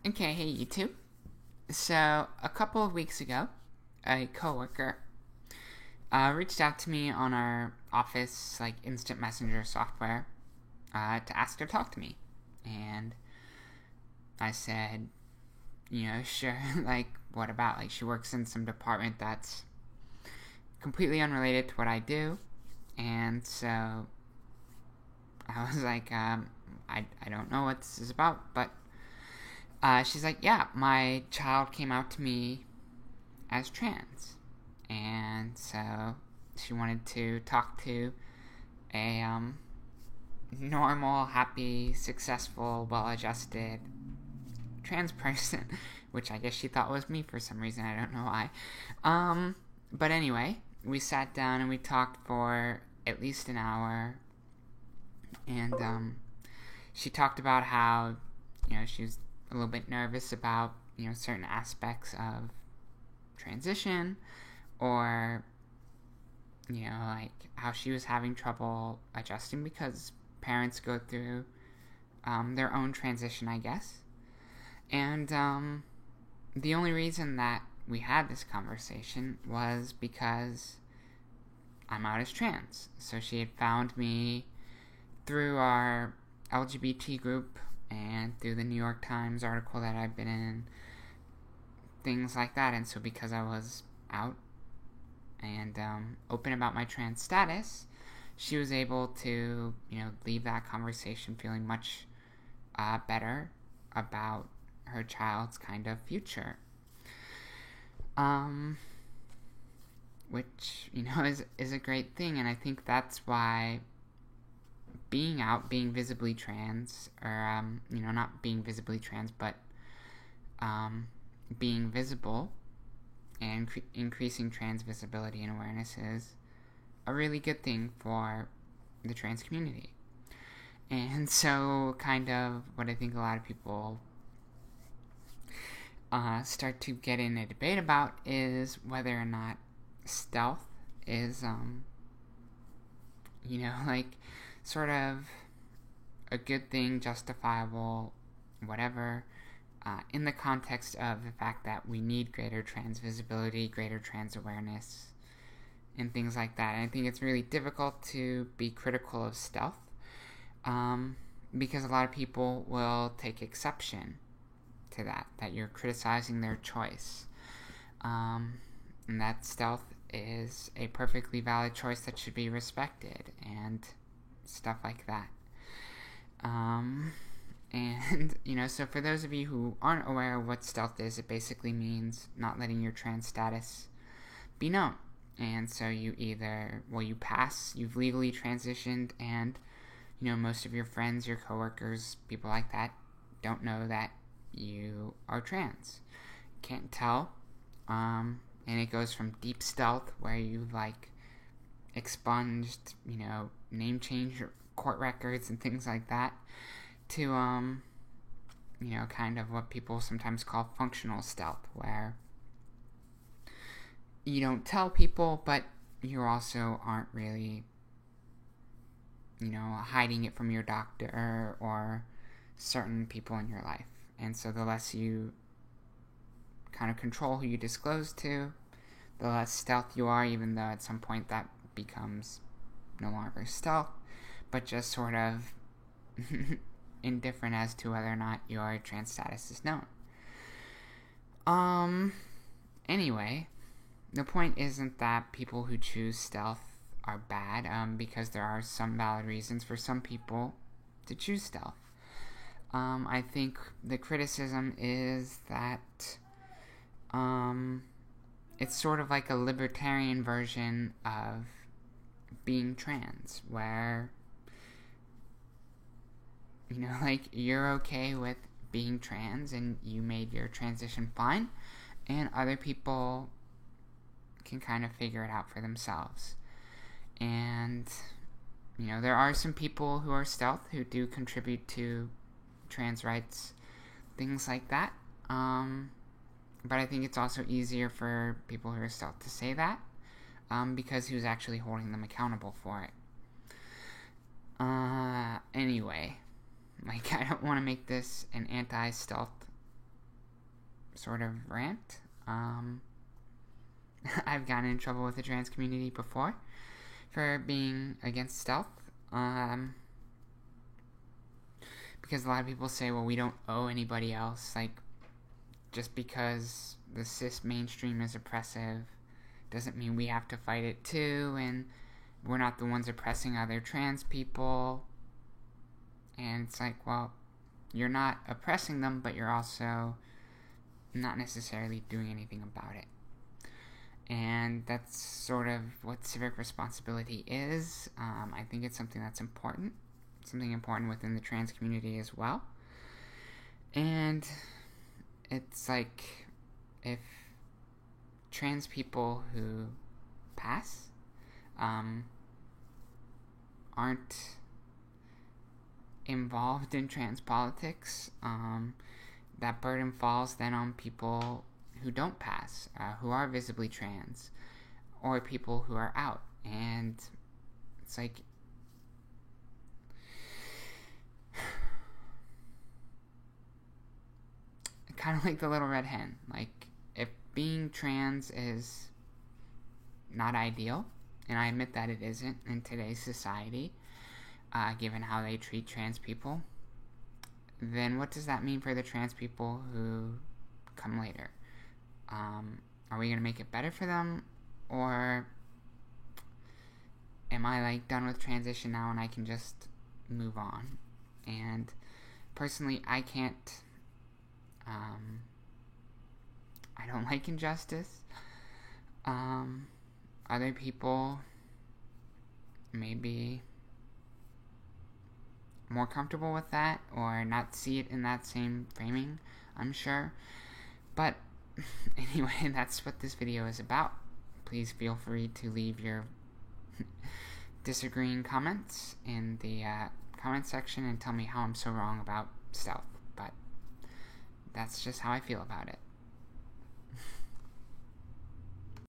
Okay, hey YouTube. So a couple of weeks ago, a coworker reached out to me on our office instant messenger software to ask to talk to me, and I said, sure. What about? She works in some department that's completely unrelated to what I do, and so I was like, I don't know what this is about, but she's like, yeah, my child came out to me as trans. And so she wanted to talk to a normal, happy, successful, well adjusted trans person, which I guess she thought was me for some reason. I don't know why. But anyway, we sat down and we talked for at least an hour. And she talked about how, she was a little bit nervous about, certain aspects of transition, or how she was having trouble adjusting because parents go through their own transition, I guess. And the only reason that we had this conversation was because I'm out as trans. So she had found me through our LGBT group and through the New York Times article that I've been in, things like that. And so because I was out and open about my trans status, she was able to, leave that conversation feeling much better about her child's kind of future. Which, is a great thing, and I think that's why being out, being visibly trans, or, not being visibly trans, but being visible and increasing trans visibility and awareness is a really good thing for the trans community. And so, kind of what I think a lot of people start to get in a debate about is whether or not stealth is, sort of a good thing, justifiable, whatever, in the context of the fact that we need greater trans visibility, greater trans awareness, and things like that. And I think it's really difficult to be critical of stealth, because a lot of people will take exception to that you're criticizing their choice, and that stealth is a perfectly valid choice that should be respected, and stuff like that. And, so for those of you who aren't aware of what stealth is, it basically means not letting your trans status be known. And so you you've legally transitioned, and, most of your friends, your coworkers, people like that, don't know that you are trans. Can't tell. And it goes from deep stealth, where you expunged, name change court records and things like that, to kind of what people sometimes call functional stealth, where you don't tell people, but you also aren't really, hiding it from your doctor or certain people in your life. And so the less you kind of control who you disclose to, the less stealth you are, even though at some point that becomes no longer stealth, but just sort of indifferent as to whether or not your trans status is known. Anyway, the point isn't that people who choose stealth are bad, because there are some valid reasons for some people to choose stealth. I think the criticism is that it's sort of like a libertarian version of being trans, where you're okay with being trans and you made your transition fine, and other people can kind of figure it out for themselves. And there are some people who are stealth who do contribute to trans rights, things like that, but I think it's also easier for people who are stealth to say that, because who's actually holding them accountable for it. Anyway, I don't want to make this an anti-stealth sort of rant. I've gotten in trouble with the trans community before for being against stealth. Because a lot of people say, well, we don't owe anybody else. Like, just because the cis mainstream is oppressive doesn't mean we have to fight it too, and we're not the ones oppressing other trans people. And it's like, well, you're not oppressing them, but you're also not necessarily doing anything about it. And that's sort of what civic responsibility is. I think it's something that's important. Something important within the trans community as well. And it's like, if trans people who pass aren't involved in trans politics, that burden falls then on people who don't pass, who are visibly trans, or people who are out. And it's like, kind of like the little red hen. Like, if being trans is not ideal, and I admit that it isn't in today's society, given how they treat trans people, then what does that mean for the trans people who come later? Are we going to make it better for them? Or am I, like, done with transition now and I can just move on? And personally, I can't. I don't like injustice. Other people may be more comfortable with that, or not see it in that same framing, I'm sure. But anyway, that's what this video is about. Please feel free to leave your disagreeing comments in the comment section and tell me how I'm so wrong about stealth. But that's just how I feel about it.